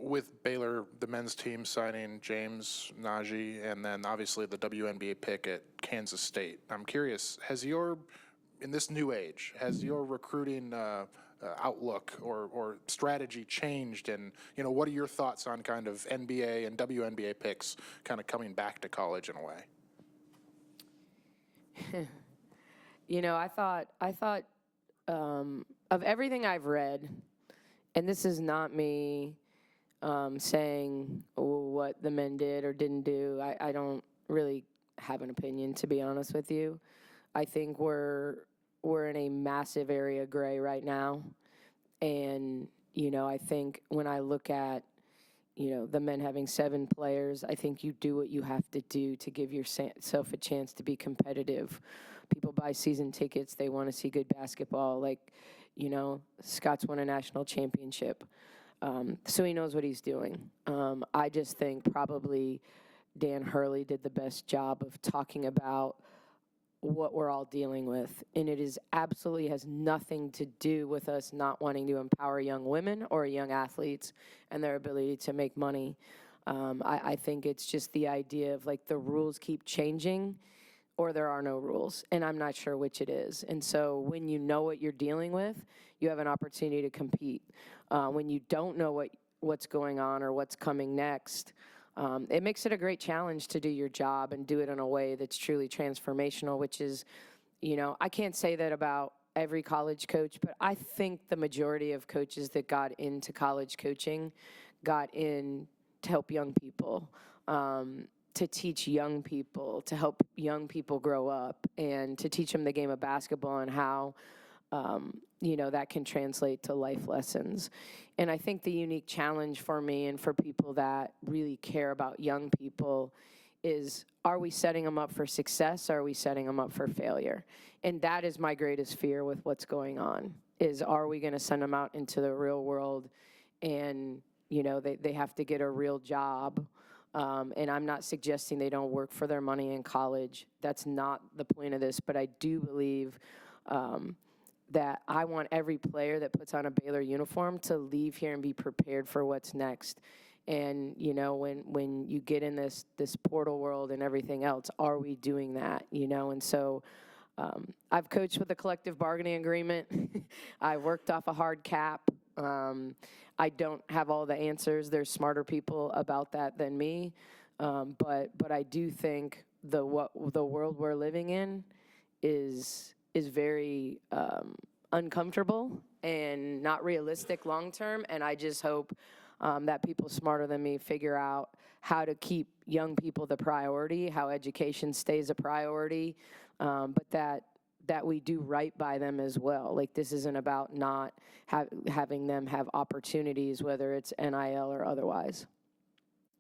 with Baylor, the men's team signing James Najee, and then obviously the WNBA pick at Kansas State, I'm curious, in this new age, has your recruiting outlook or strategy changed? And, what are your thoughts on kind of NBA and WNBA picks kind of coming back to college in a way? I thought of everything I've read, and this is not me saying what the men did or didn't do. I don't really have an opinion, to be honest with you. I think we're in a massive area of gray right now. And, I think when I look at, the men having 7 players, I think you do what you have to do to give yourself a chance to be competitive. People buy season tickets. They want to see good basketball. Like, Scott's won a national championship. So he knows what he's doing. I just think probably Dan Hurley did the best job of talking about what we're all dealing with. And it is absolutely has nothing to do with us not wanting to empower young women or young athletes and their ability to make money. I think it's just the idea of like the rules keep changing or there are no rules. And I'm not sure which it is. And so when you know what you're dealing with, you have an opportunity to compete. When you don't know what's going on or what's coming next, it makes it a great challenge to do your job and do it in a way that's truly transformational, which is, I can't say that about every college coach, but I think the majority of coaches that got into college coaching got in to help young people, to teach young people, to help young people grow up, and to teach them the game of basketball and how that can translate to life lessons. And I think the unique challenge for me and for people that really care about young people is, are we setting them up for success? Or are we setting them up for failure? And that is my greatest fear with what's going on, is are we going to send them out into the real world and, they have to get a real job. And I'm not suggesting they don't work for their money in college. That's not the point of this. But I do believe that I want every player that puts on a Baylor uniform to leave here and be prepared for what's next. And, when you get in this portal world and everything else, are we doing that, And so I've coached with a collective bargaining agreement. I worked off a hard cap. I don't have all the answers. There's smarter people about that than me. But I do think the world we're living in is very uncomfortable and not realistic long term. And I just hope that people smarter than me figure out how to keep young people the priority, how education stays a priority, but that we do right by them as well. Like, this isn't about not having them have opportunities, whether it's NIL or otherwise.